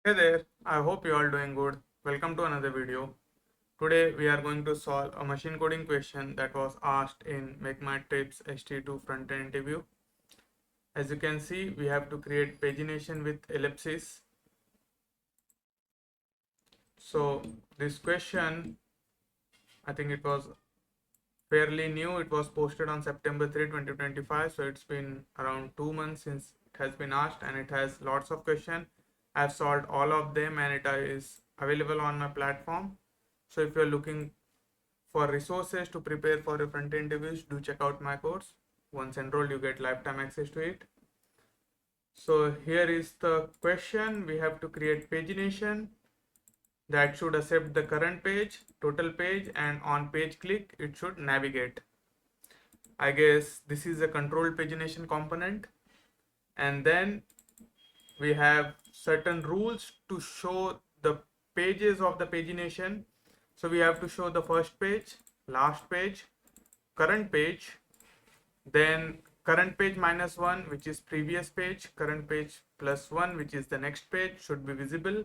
Hey there, I hope you are doing good. Welcome to another video. Today we are going to solve a machine coding question that was asked in MakeMyTrip SDE2 frontend interview. As you can see, we have to create pagination with ellipsis. So this question, I think it was fairly new. It was posted on September 3, 2025. So it's been around 2 months since it has been asked, and it has lots of questions. I've solved all of them and it is available on my platform. So if you're looking for resources to prepare for your front interviews, do check out my course. Once enrolled, you get lifetime access to it. So here is the question. We have to create pagination that should accept the current page, total page, and on page click, it should navigate. I guess this is a controlled pagination component. And then we have certain rules to show the pages of the pagination. So we have to show the first page, last page, current page, then current page minus 1, which is previous page, current page plus 1, which is the next page, should be visible.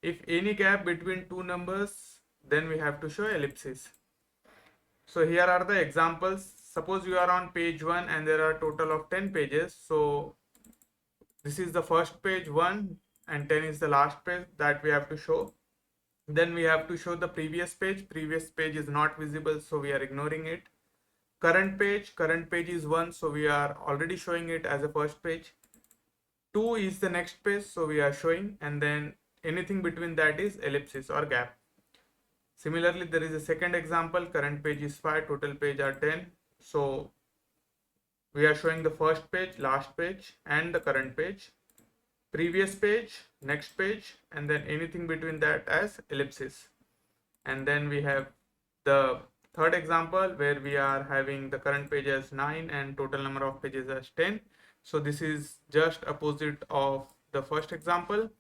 If any gap between two numbers, then we have to show ellipsis. So here are the examples. Suppose you are on page 1 and there are a total of 10 pages. So this is the first page 1 and 10 is the last page that we have to show. Then we have to show the previous page. Previous page is not visible, so we are ignoring it. Current page is 1, so we are already showing it as a first page. 2 is the next page, so we are showing, and then anything between that is ellipsis or gap. Similarly, there is a second example. Current page is 5, total page are 10, so we are showing the first page, last page, and the current page, previous page, next page, and then anything between that as ellipsis. And then we have the third example where we are having the current page as 9 and total number of pages as 10. So this is just opposite of the first example.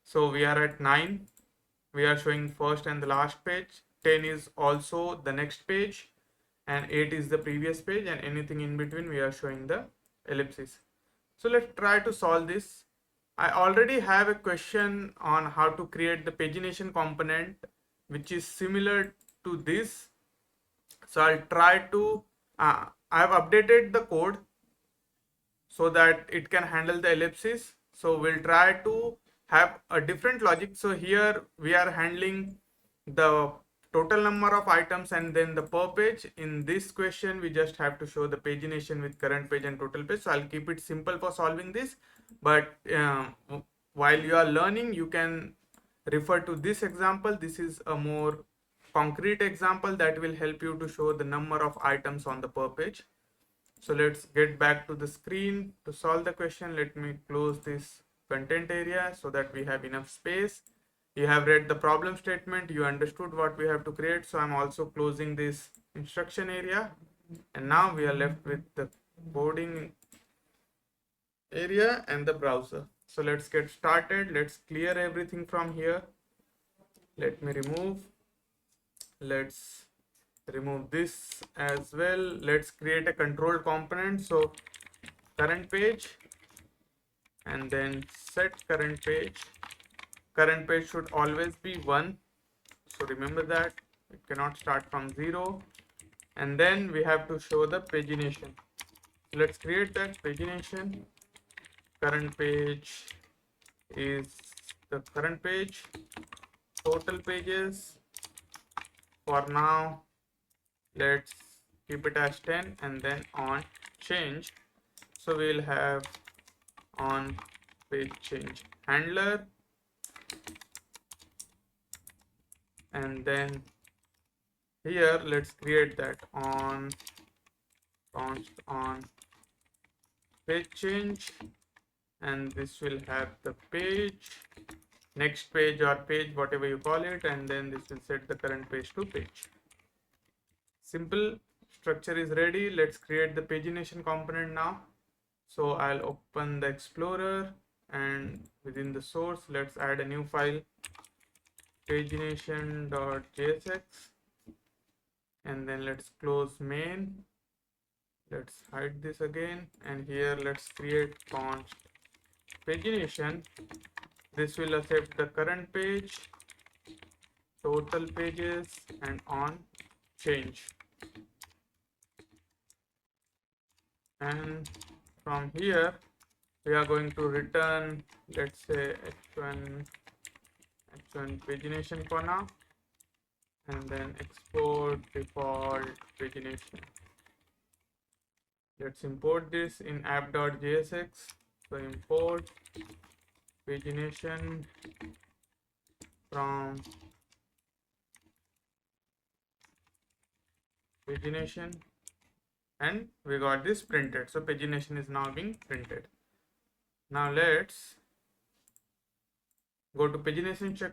So we are at 9, we are showing first and the last page. 10 is also the next page, and 8 is the previous page, and anything in between we are showing the ellipsis. So let's try to solve this. I already have a question on how to create the pagination component, which is similar to this. So I'll try to I have updated the code so that it can handle the ellipsis. So we'll try to have a different logic. So here we are handling the total number of items and then the per page. In this question, we just have to show the pagination with current page and total page. So I'll keep it simple for solving this, but while you are learning, you can refer to this example. This is a more concrete example that will help you to show the number of items on the per page. So let's get back to the screen to solve the question. Let me close this content area so that we have enough space. You have read the problem statement, you understood what we have to create. So I'm also closing this instruction area, and now we are left with the coding area and the browser. So let's get started. Let's clear everything from here. Let me let's remove this as well. Let's create a control component. So current page, and then set current page. Current page should always be 1, so remember that it cannot start from 0. And then we have to show the pagination. Let's create that pagination. Current page is the current page, total pages. For now, let's keep it as 10, and then on change. So we'll have on page change handler, and then here let's create that on const on page change, and this will have the page, next page or page, whatever you call it, and then this will set the current page to page. Simple structure is ready. Let's create the pagination component now. So I'll open the Explorer, and within the source, let's add a new file, pagination.jsx, and then let's close main. Let's hide this again, and here let's create const pagination This will accept the current page, total pages, and on change. And from here we are going to return, let's say h1 pagination for now, and then export default pagination. Let's import this in app.jsx. So import pagination from pagination, and we got this printed. So pagination is now being printed. Now let's go to pagination check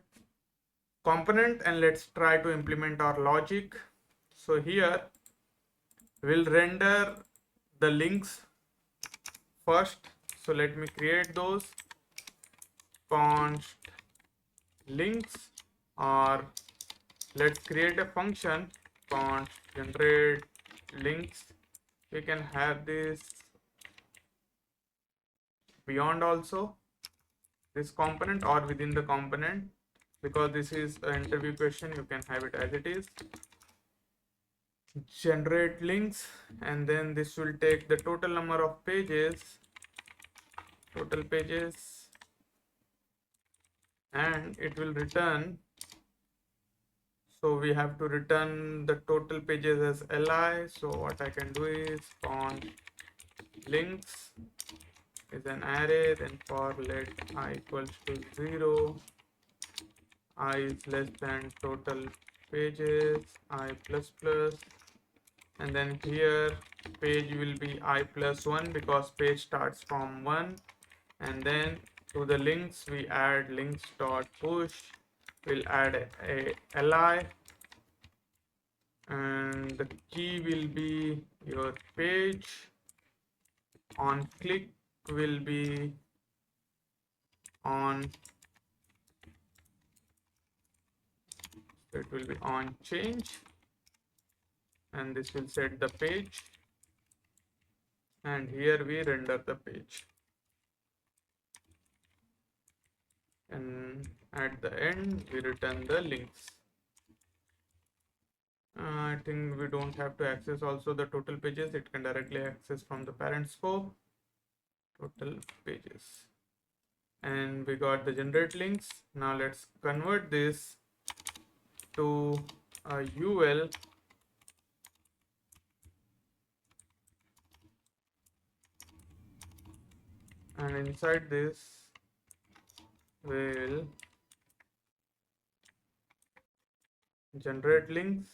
component and let's try to implement our logic. So here we'll render the links first. So let me create those const links, or let's create a function const generate links. We can have this beyond also this component or within the component, because this is an interview question, you can have it as it is. Generate links, and then this will take the total number of pages, total pages, and it will return. So we have to return the total pages as li. So what I can do is const links is an array, then for let I equals to 0, I is less than total pages, I plus plus, and then here page will be I plus 1 because page starts from 1, and then to the links we add links dot push, we'll add a li, and the key will be your page, on click will be on, so it will be on change, and this will set the page, and here we render the page, and at the end we return the links. I think we don't have to access also the total pages, it can directly access from the parent scope total pages, and we got the generate links. Now let's convert this to a UL, and inside this we'll generate links.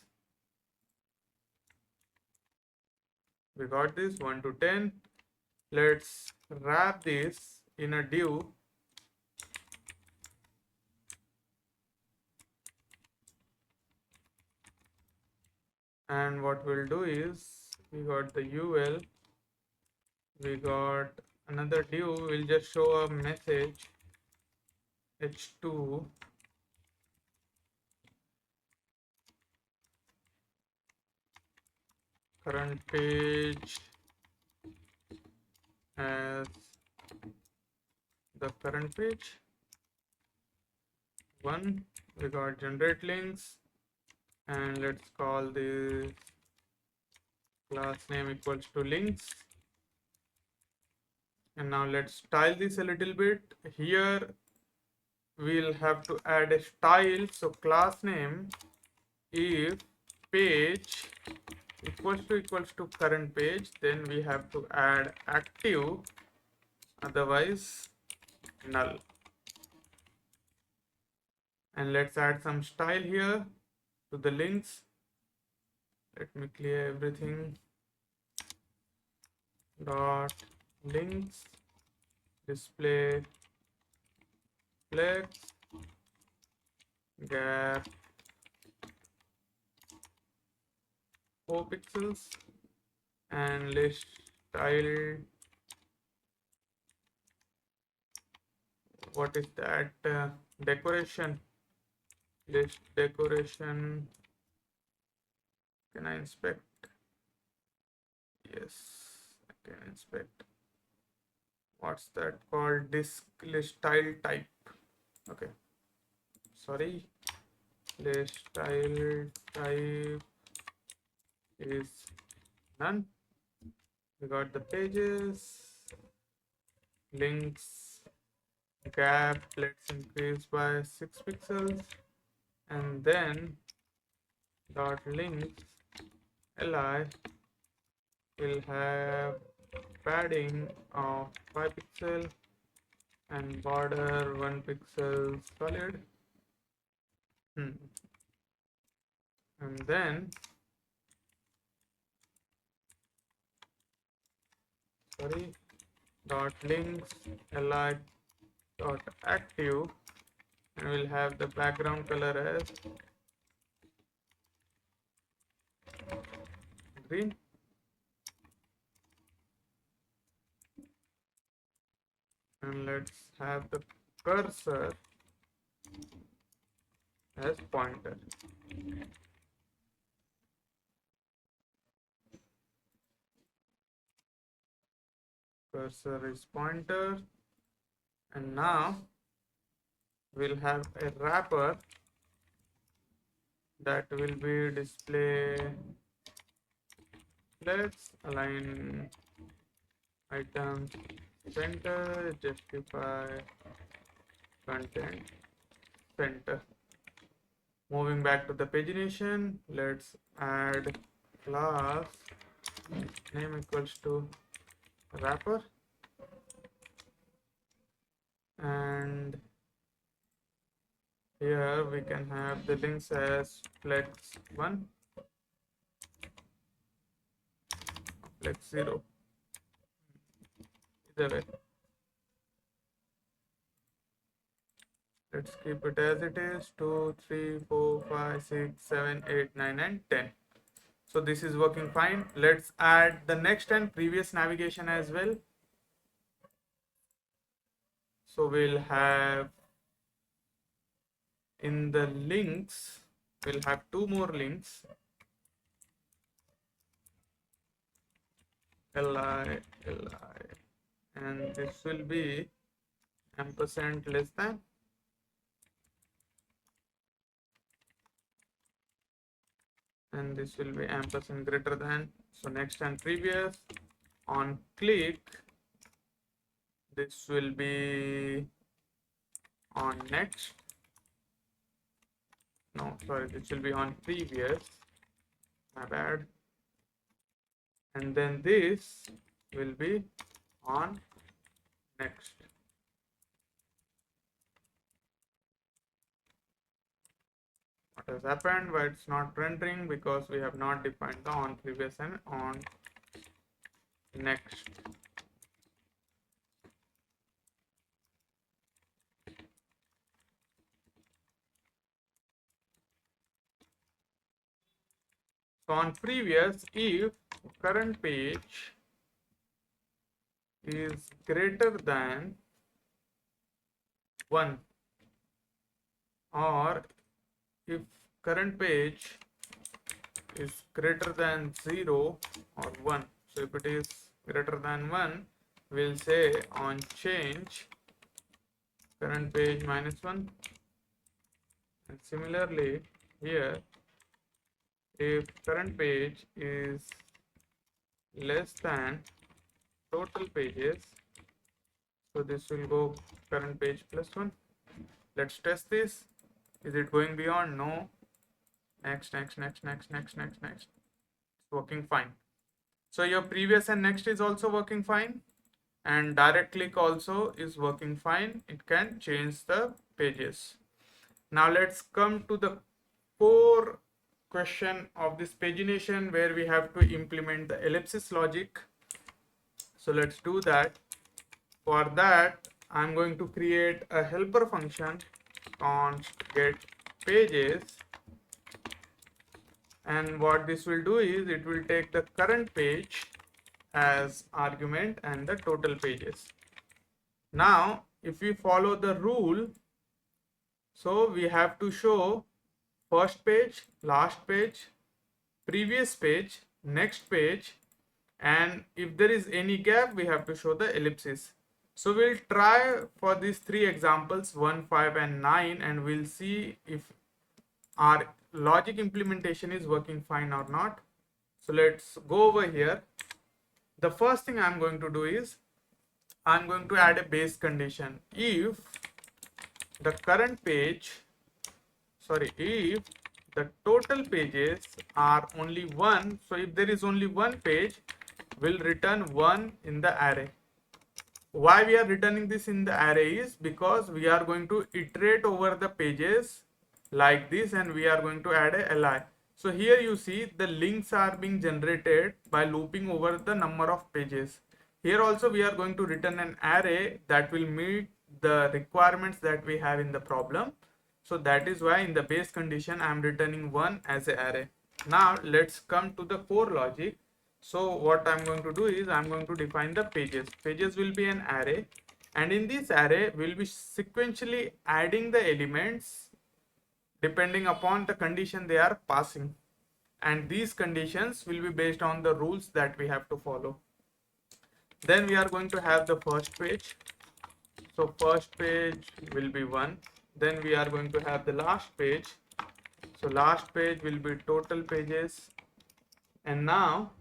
We got this 1 to 10. Let's wrap this in a div, and what we'll do is we got the UL, we got another div, we'll just show a message h2 current page as the current page 1. We got generate links, and let's call this class name equals to links, and now let's style this a little bit. Here we'll have to add a style, so class name if page equals to current page, then we have to add active, otherwise null. And let's add some style here to the links. Let me clear everything. Dot links display flex gap 4 pixels, and list style, what is that, decoration, list decoration, can I inspect? Yes, I can inspect. What's that called? Disk list style type. Okay, sorry, list style type is none. We got the pages, links gap, let's increase by 6 pixels, and then dot links li will have padding of 5 pixel and border 1 pixel solid. And then dot links li dot active, and we'll have the background color as green. And let's have the cursor as pointer. Cursor is pointer, and now we'll have a wrapper that will be display. Let's align items center, justify content center. Moving back to the pagination, let's add class name equals to wrapper, and here we can have the links as flex1, flex0, either way. Let's keep it as it is, 2, 3, 4, 5, 6, 7, 8, 9, and 10. So this is working fine. Let's add the next and previous navigation as well. So we'll have in the links, we'll have 2 more links, li, and this will be ampersand less than, and this will be ampersand greater than. So next and previous, on click, this will be on next, no sorry, this will be on previous, my bad, and then this will be on next. What has happened? Why it's not rendering? Because we have not defined the on previous and on next. So on previous, if current page is greater than 1, or if current page is greater than 0 or 1, so if it is greater than 1, we'll say on change current page -1, and similarly here, if current page is less than total pages, so this will go current page +1. Let's test this. Is it going beyond? No. Next. It's working fine. So your previous and next is also working fine, and direct click also is working fine. It can change the pages. Now let's come to the core question of this pagination, where we have to implement the ellipsis logic. So let's do that. For that, I'm going to create a helper function, const get pages, and what this will do is it will take the current page as argument and the total pages. Now if we follow the rule, so we have to show first page, last page, previous page, next page, and if there is any gap we have to show the ellipsis. So we'll try for these three examples, 1, 5 and 9, and we'll see if our logic implementation is working fine or not. So let's go over here. The first thing I'm going to do is I'm going to add a base condition. If the current page, if the total pages are only one, so if there is only one page, we'll return 1 in the array. Why we are returning this in the array is because we are going to iterate over the pages like this, and we are going to add a li. So here you see the links are being generated by looping over the number of pages. Here also we are going to return an array that will meet the requirements that we have in the problem. So that is why in the base condition I am returning 1 as an array. Now let's come to the core logic. So what I'm going to do is I'm going to define the pages. Pages will be an array, and in this array we'll be sequentially adding the elements depending upon the condition they are passing, and these conditions will be based on the rules that we have to follow. Then we are going to have the first page. So first page will be 1. Then we are going to have the last page. So last page will be total pages, and now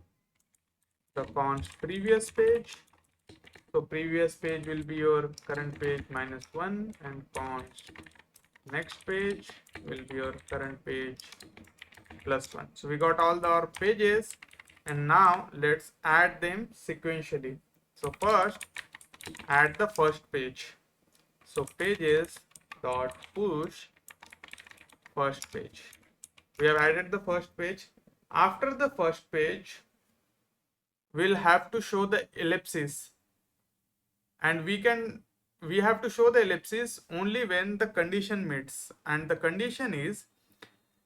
the const previous page. So previous page will be your current page minus 1, and const next page will be your current page plus 1. So we got all our pages, and now let's add them sequentially. So first add the first page. So pages dot push first page. We have added the first page. After the first page, we'll have to show the ellipsis, and we have to show the ellipsis only when the condition meets, and the condition is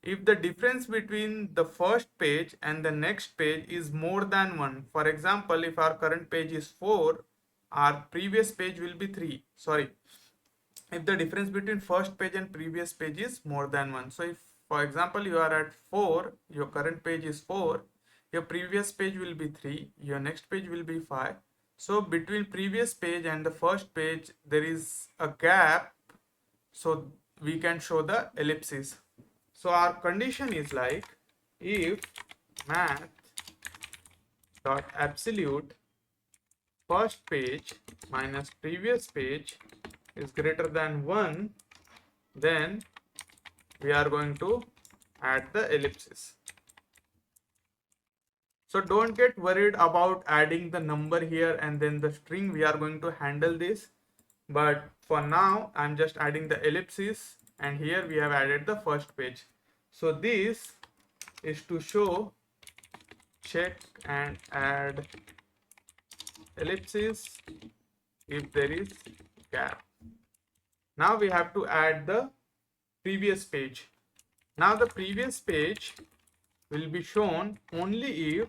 if the difference between the first page and the next page is more than 1. For example, if our current page is 4, our previous page will be 3. If the difference between first page and previous page is more than 1. So if, for example, you are at 4, your current page is 4, your previous page will be 3, your next page will be 5. So between previous page and the first page there is a gap, so we can show the ellipsis. So our condition is like if math dot absolute first page minus previous page is greater than 1, then we are going to add the ellipsis. So don't get worried about adding the number here and then the string. We are going to handle this, but for now I'm just adding the ellipsis, and here we have added the first page. So this is to show check and add ellipsis if there is gap. Now we have to add the previous page. Now the previous page will be shown only if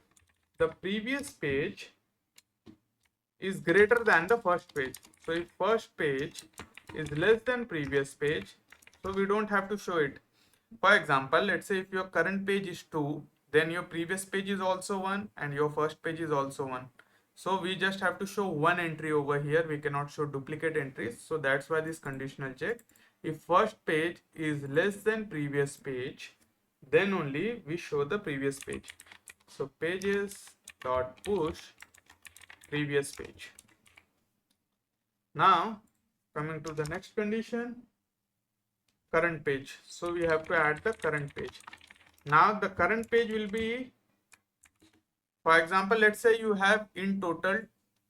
the previous page is greater than the first page. So if first page is less than previous page, so we don't have to show it. For example, let's say if your current page is 2, then your previous page is also 1 and your first page is also 1. So we just have to show one entry over here. We cannot show duplicate entries. So that's why this conditional check. If first page is less than previous page, then only we show the previous page. So pages dot push previous page. Now coming to the next condition, current page. So we have to add the current page. Now the current page will be, for example, let's say you have in total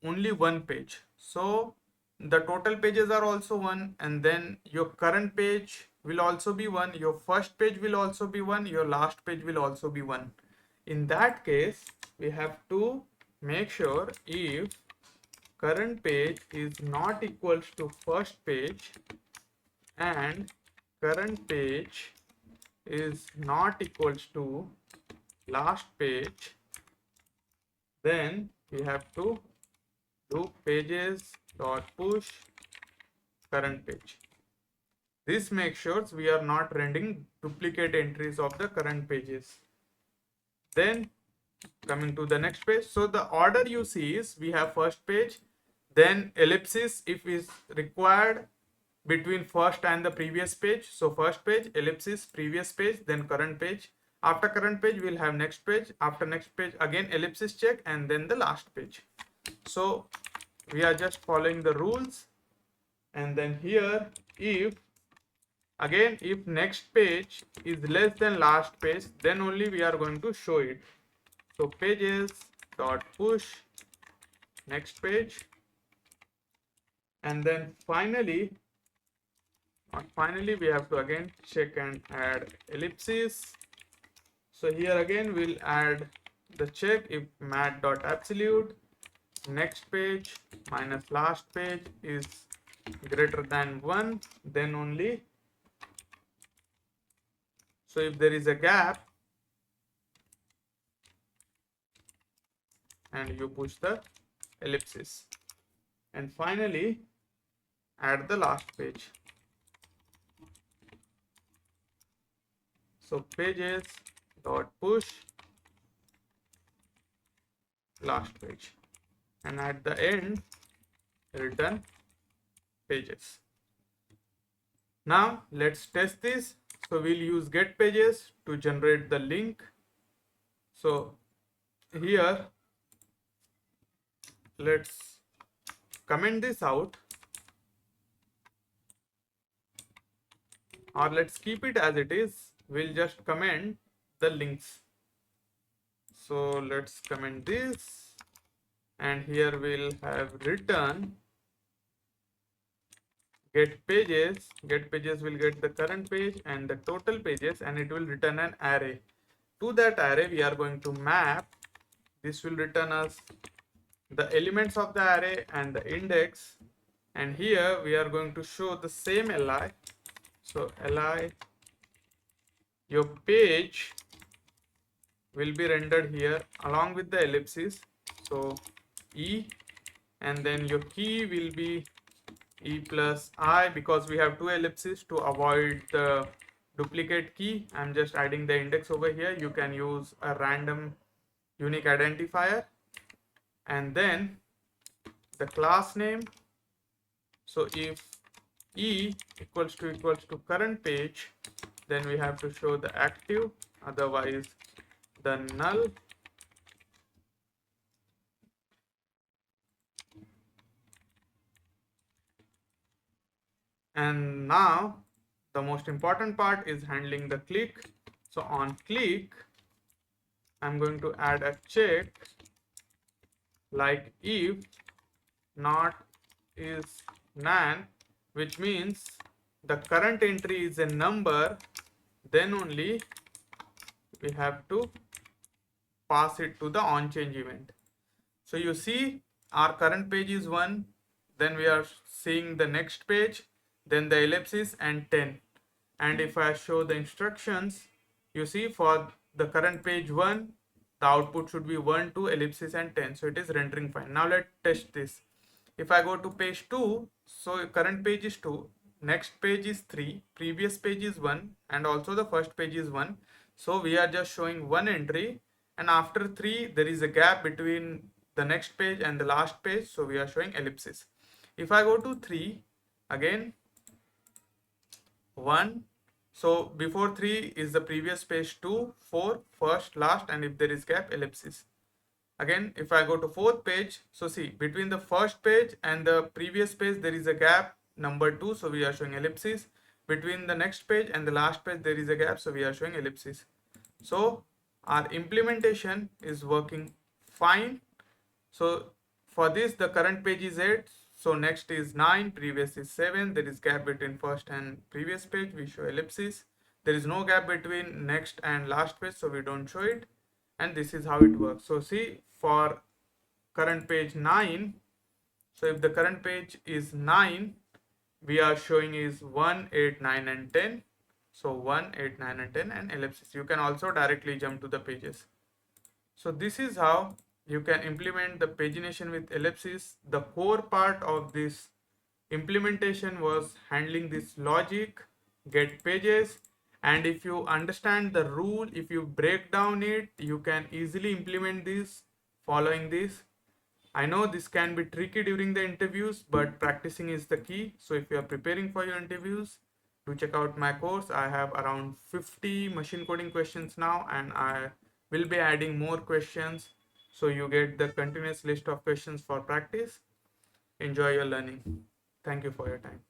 only one page. So the total pages are also 1, and then your current page will also be 1, your first page will also be 1, your last page will also be 1. In that case, we have to make sure if current page is not equals to first page and current page is not equals to last page, then we have to do pages dot push current page. This makes sure we are not rendering duplicate entries of the current pages. Then coming to the next page, so the order you see is we have first page, then ellipsis if is required between first and the previous page. So first page, ellipsis, previous page, then current page. After current page we'll have next page, after next page again ellipsis check, and then the last page. So we are just following the rules. And then here, if again if next page is less than last page, then only we are going to show it. So pages dot push next page, and then finally we have to again check and add ellipsis. So here again we'll add the check if mat dot absolute next page minus last page is greater than 1, then only. So if there is a gap and you push the ellipsis, and finally add the last page. So pages dot push last page, and at the end return pages. Now let's test this. So we'll use get pages to generate the link. So here let's comment this out, or let's keep it as it is. We'll just comment the links. So let's comment this, and here we'll have return get pages. Get pages will get the current page and the total pages, and it will return an array. To that array we are going to map. This will return us the elements of the array and the index, and here we are going to show the same li. So li, your page will be rendered here along with the ellipsis. So e, and then your key will be e plus I, because we have two ellipses to avoid the duplicate key. I'm just adding the index over here. You can use a random unique identifier, and then the class name. So if e equals to current page, then we have to show the active, otherwise the null. And now the most important part is handling the click. So on click I'm going to add a check like if not is nan, which means the current entry is a number, then only we have to pass it to the onChange event. So you see our current page is 1, then we are seeing the next page, then the ellipsis and 10. And if I show the instructions, you see for the current page 1, the output should be 1, 2, ellipsis and 10. So it is rendering fine. Now let's test this. If I go to page 2, so current page is 2, next page is 3, previous page is 1, and also the first page is 1. So we are just showing one entry, and after 3 there is a gap between the next page and the last page, so we are showing ellipsis. If I go to 3, again 1, so before 3 is the previous page, 2, 4, first, last, and if there is gap, ellipsis. Again if I go to 4th page, so see between the first page and the previous page there is a gap, number 2, so we are showing ellipsis. Between the next page and the last page there is a gap, so we are showing ellipsis. So our implementation is working fine. So for this the current page is 8, so next is 9, previous is 7, there is gap between first and previous page, we show ellipsis. There is no gap between next and last page, so we don't show it. And this is how it works. So see for current page 9, so if the current page is 9, we are showing is 1, 8, 9 and 10. So 1, 8, 9 and 10 and ellipsis. You can also directly jump to the pages. So this is how you can implement the pagination with ellipsis. The core part of this implementation was handling this logic, get pages, and if you understand the rule, if you break down it, you can easily implement this following this. I know this can be tricky during the interviews, but practicing is the key. So if you are preparing for your interviews, do check out my course. I have around 50 machine coding questions now, and I will be adding more questions. So you get the continuous list of questions for practice. Enjoy your learning. Thank you for your time.